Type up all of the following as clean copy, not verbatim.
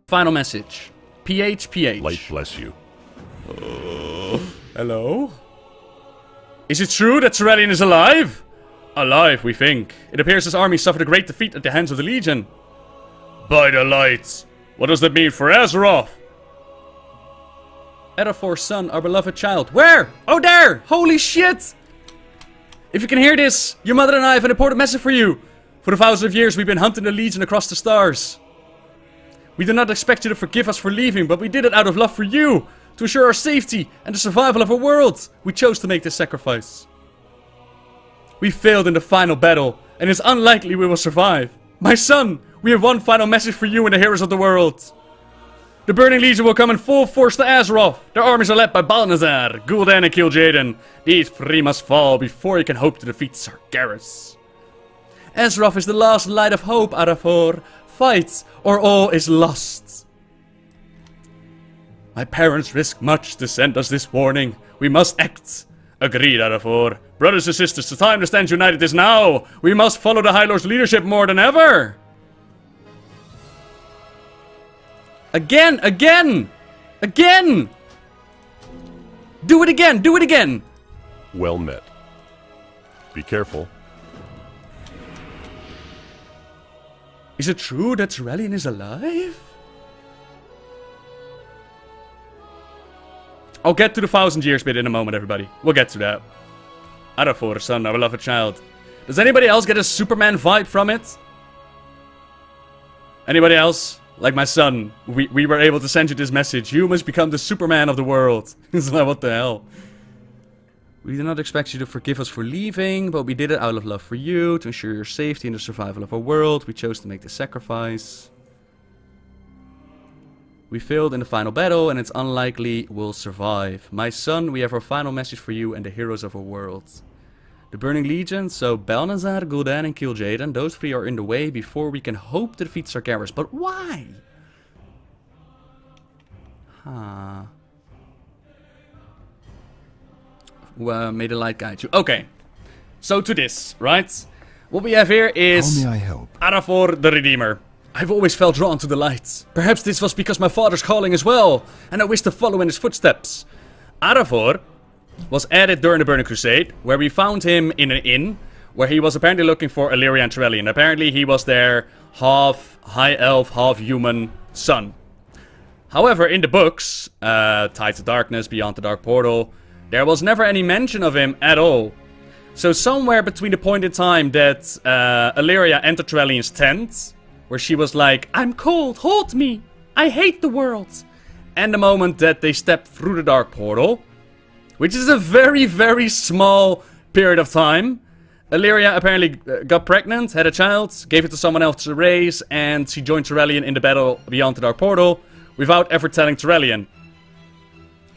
Final message. PH. Light bless you. Hello? Is it true that Turalyon is alive? Alive, we think. It appears his army suffered a great defeat at the hands of the Legion. By the lights. What does that mean for Azeroth? Edafor's son, our beloved child. Where? Oh, there! Holy shit! If you can hear this, your mother and I have an important message for you. For thousands of years, we've been hunting the Legion across the stars. We do not expect you to forgive us for leaving, but we did it out of love for you. To ensure our safety and the survival of our world, we chose to make this sacrifice. We failed in the final battle, and it's unlikely we will survive. My son, we have one final message for you and the heroes of the world. The Burning Legion will come in full force to Azeroth. Their armies are led by Balnazar, Gul'dan and Kil'jaeden. These three must fall before you can hope to defeat Sargeras. Azeroth is the last light of hope, Arafor. Fight, or all is lost. My parents risked much to send us this warning. We must act. Agreed, Arafor. Brothers and sisters, the time to stand united is now. We must follow the High Lord's leadership more than ever. Again! Do it again! Well met. Be careful. Is it true that Turalyon is alive? I'll get to the 1,000 years bit in a moment, everybody. We'll get to that. Arafor, son, our beloved child. Does anybody else get a Superman vibe from it? Anybody else? Like my son, we were able to send you this message. You must become the Superman of the world. It's like, what the hell? We do not expect you to forgive us for leaving, but we did it out of love for you, to ensure your safety and the survival of our world. We chose to make this sacrifice. We failed in the final battle, and it's unlikely we'll survive. My son, we have our final message for you and the heroes of our world. The Burning Legion, so Balnazar, Gul'dan and Kil'jaeden, those three are in the way before we can hope to defeat Sargeras. But why? Well, may the light guide you. Okay, so to this, right? What we have here is How may I help? Arafor the Redeemer. I've always felt drawn to the light. Perhaps this was because my father's calling as well, and I wish to follow in his footsteps. Arafor was added during the Burning Crusade, where we found him in an inn, where he was apparently looking for Alleria and Turalyon. Apparently he was their half high elf, half human son. However, in the books, Tied to Darkness, Beyond the Dark Portal, there was never any mention of him at all. So somewhere between the point in time that Alleria entered Turalyon's tent, where she was like, I'm cold, hold me, I hate the world, and the moment that they stepped through the Dark Portal, which is a very, very small period of time. Alleria apparently got pregnant, had a child, gave it to someone else to raise, and she joined Turalyon in the battle beyond the Dark Portal, without ever telling Turalyon.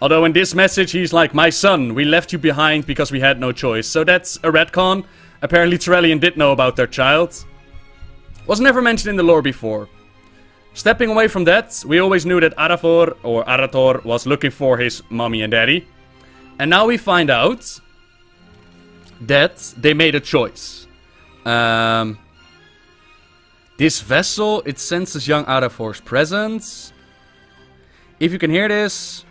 Although in this message he's like, my son, we left you behind because we had no choice. So that's a retcon. Apparently Turalyon did know about their child. Was never mentioned in the lore before. Stepping away from that, we always knew that Arafor, or Arator, was looking for his mommy and daddy. And now we find out that they made a choice. This vessel, it senses young Arafor's presence. If you can hear this,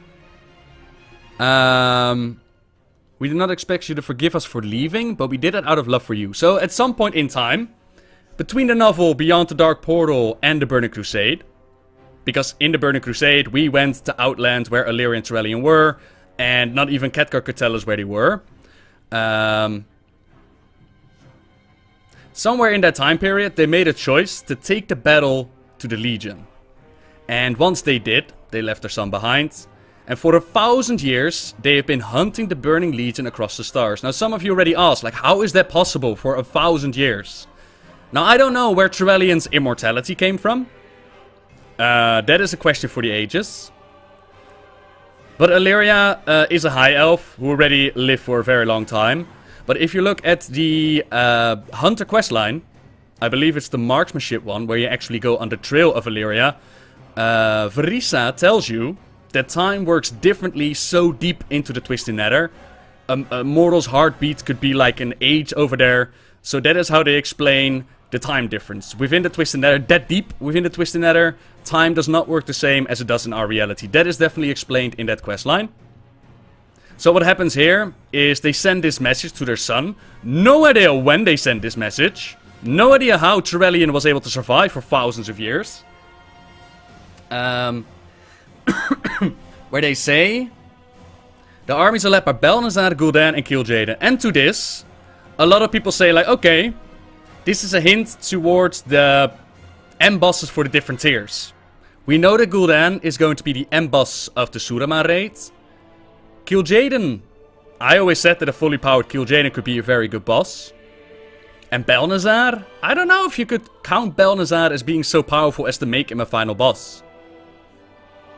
we do not expect you to forgive us for leaving, but we did it out of love for you. So at some point in time, between the novel Beyond the Dark Portal and the Burning Crusade, because in the Burning Crusade we went to Outland where Alleria and Turalyon were, and not even Khadgar could tell us where they were. Somewhere in that time period, they made a choice to take the battle to the Legion. And once they did, they left their son behind. And for 1,000 years, they have been hunting the Burning Legion across the stars. Now, some of you already asked, like, how is that possible for 1,000 years? Now, I don't know where Turalyon's immortality came from. That is a question for the ages. But Alleria is a high elf who already lived for a very long time. But if you look at the Hunter questline, I believe it's the marksmanship one, where you actually go on the trail of Alleria, Verisa tells you that time works differently so deep into the Twisted Nether. A mortal's heartbeat could be like an age over there. So that is how they explain the time difference. Within the Twisted Nether, that deep within the Twisted Nether, time does not work the same as it does in our reality. That is definitely explained in that questline. So what happens here is they send this message to their son. No idea when they sent this message. No idea how Turalyon was able to survive for thousands of years. Where they say the armies are led by Balnazar, Gul'dan, and Kil'jaeden. And to this, a lot of people say like, okay, this is a hint towards the end bosses for the different tiers. We know that Gul'dan is going to be the end boss of the Surama raid. Kil'jaeden, I always said that a fully powered Kil'jaeden could be a very good boss. And Balnazar, I don't know if you could count Balnazar as being so powerful as to make him a final boss.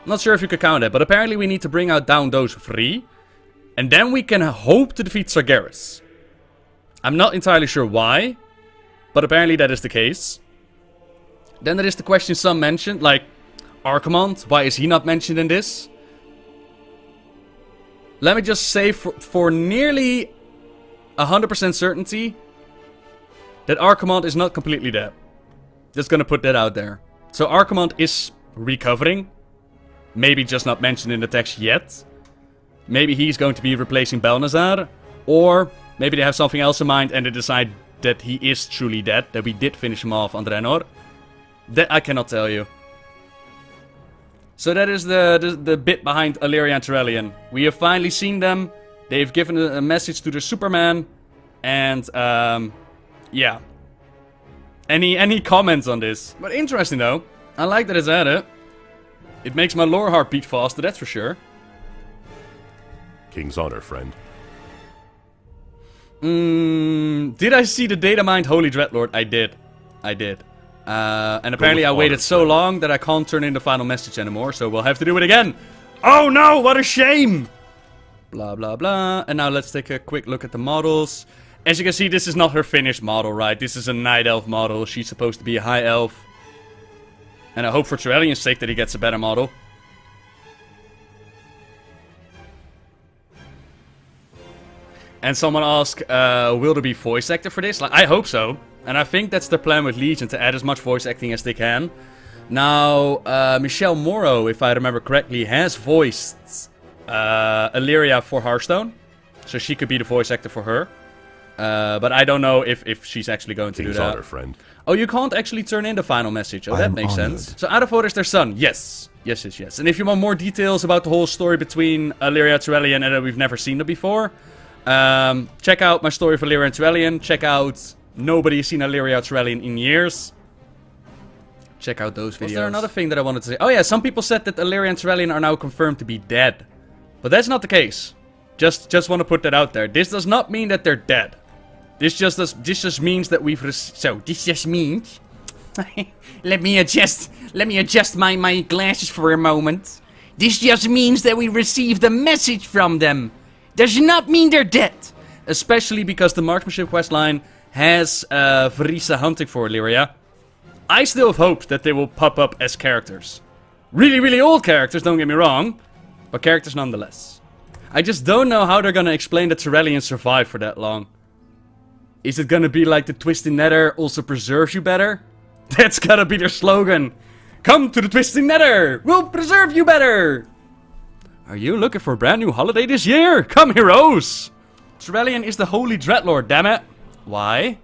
Not sure if you could count that, but apparently we need to bring out down those 3. And then we can hope to defeat Sargeras. I'm not entirely sure why, but apparently that is the case. Then there is the question some mentioned, like Archimonde, why is he not mentioned in this? Let me just say for nearly 100% certainty that Archimonde is not completely dead. Just gonna put that out there. So Archimonde is recovering. Maybe just not mentioned in the text yet. Maybe he's going to be replacing Balnazar. Or maybe they have something else in mind and they decide that he is truly dead. That we did finish him off on Draenor. That I cannot tell you. So that is the bit behind Alleria and Turalyon. We have finally seen them. They've given a message to the Superman. And, yeah. Any comments on this? But interesting though. I like that it's added. It makes my lore heart beat faster, that's for sure. King's honor, friend. Did I see the data mined Holy Dreadlord? I did. And apparently I waited so long that I can't turn in the final message anymore, so we'll have to do it again. Oh no, what a shame! Blah, blah, blah. And now let's take a quick look at the models. As you can see, this is not her finished model, right? This is a Night Elf model. She's supposed to be a High Elf. And I hope for Turalyon's sake that he gets a better model. And someone asked, will there be voice actor for this? Like, I hope so. And I think that's the plan with Legion, to add as much voice acting as they can. Now, Michelle Morrow, if I remember correctly, has voiced Alleria for Hearthstone. So she could be the voice actor for her. But I don't know if she's actually going to do that. Honor, friend. Oh, you can't actually turn in the final message. Oh, that makes sense. So Adavor is their son. Yes. Yes. And if you want more details about the whole story between Alleria, Turalyon, and that we've never seen it before, check out my story for Alleria and Turalyon. Check out Nobody's Seen Alleria or Turalyon in Years. Check out those videos. Was there another thing that I wanted to say? Oh yeah, some people said that Alleria and Turalyon are now confirmed to be dead. But that's not the case. Just want to put that out there. This does not mean that they're dead. This just means that we've this just means let me adjust my glasses for a moment. This just means that we received a message from them. Does not mean they're dead. Especially because the marksmanship questline has Verisa hunting for Alleria. I still have hope that they will pop up as characters. Really, really old characters, don't get me wrong. But characters nonetheless. I just don't know how they're gonna explain that Turalyon survived for that long. Is it gonna be like the Twisted Nether also preserves you better? That's gotta be their slogan. Come to the Twisted Nether! We'll preserve you better! Are you looking for a brand new holiday this year? Come heroes! Turalyon is the Holy Dreadlord, damn it. Why?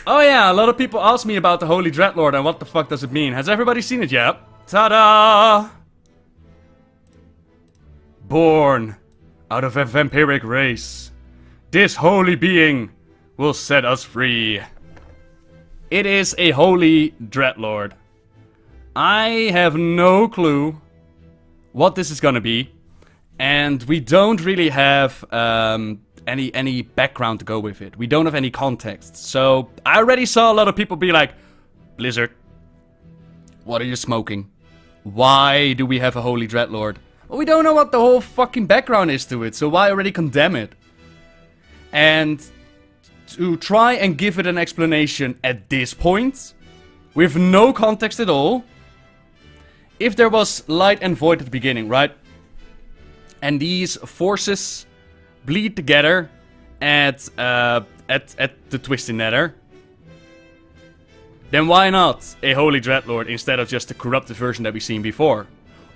Oh yeah, a lot of people ask me about the Holy Dreadlord and what the fuck does it mean. Has everybody seen it yet? Ta-da! Born out of a vampiric race, this holy being will set us free. It is a Holy Dreadlord. I have no clue what this is gonna be. And we don't really have any background to go with it. We don't have any context. So I already saw a lot of people be like, Blizzard, what are you smoking? Why do we have a Holy Dreadlord? Well, we don't know what the whole fucking background is to it, so why already condemn it? And to try and give it an explanation at this point, with no context at all, if there was light and void at the beginning, right? And these forces bleed together at the Twisted Nether. then why not a Holy Dreadlord instead of just the corrupted version that we've seen before?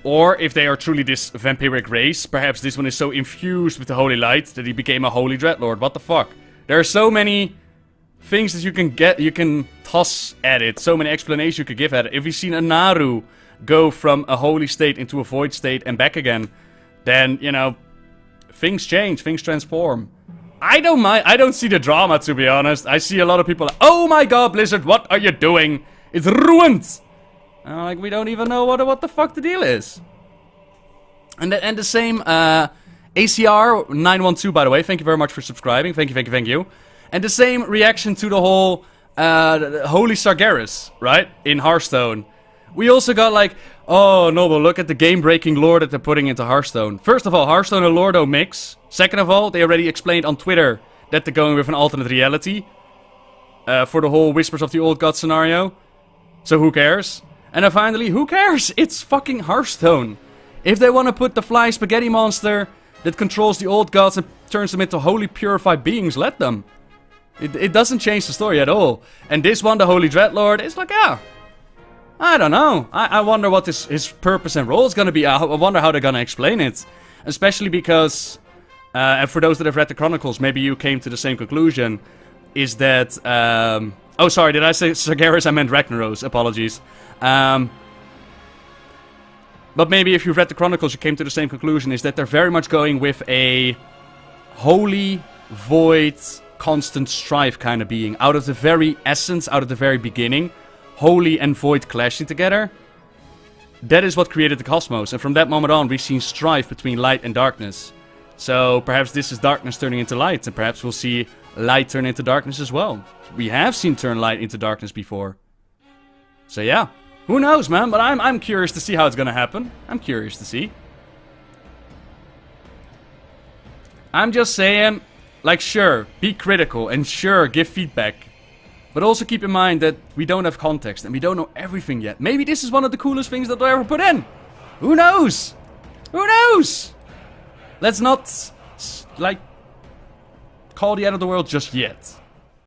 Or if they are truly this vampiric race, perhaps this one is so infused with the Holy Light that he became a Holy Dreadlord. What the fuck? There are so many things that you can toss at it, so many explanations you could give at it. If we've seen a Naru go from a holy state into a void state and back again, then, you know, things change, things transform. I don't mind, I don't see the drama, to be honest. I see a lot of people like, oh my god, Blizzard, what are you doing? It's ruined! And I'm like, we don't even know what the fuck the deal is. And the same, ACR912, by the way, thank you very much for subscribing. Thank you. And the same reaction to the whole Holy Sargeras, right? In Hearthstone. We also got like, oh, Noble, look at the game-breaking lore that they're putting into Hearthstone. First of all, Hearthstone and lore don't mix. Second of all, they already explained on Twitter that they're going with an alternate reality. For the whole Whispers of the Old God scenario. So who cares? And then finally, who cares? It's fucking Hearthstone. If they want to put the fly spaghetti monster that controls the old gods and turns them into holy purified beings, let them. It doesn't change the story at all. And this one, the Holy Dreadlord, is like, yeah, I don't know. I wonder what his purpose and role is going to be. I wonder how they're going to explain it. Especially because, and for those that have read the Chronicles, maybe you came to the same conclusion, is that, oh sorry, did I say Sargeras? I meant Ragnaros, apologies. But maybe if you've read the Chronicles, you came to the same conclusion, is that they're very much going with a holy, void, constant strife kind of being. Out of the very essence, out of the very beginning, holy and void clashing together. That is what created the cosmos, and from that moment on, we've seen strife between light and darkness. So perhaps this is darkness turning into light, and perhaps we'll see light turn into darkness as well. We have seen turn light into darkness before. So yeah. Who knows, man? But I'm curious to see how it's gonna happen. I'm curious to see. I'm just saying, like, sure, be critical and sure, give feedback. But also keep in mind that we don't have context and we don't know everything yet. Maybe this is one of the coolest things that they ever put in. Who knows? Who knows? Let's not, like, call the end of the world just yet.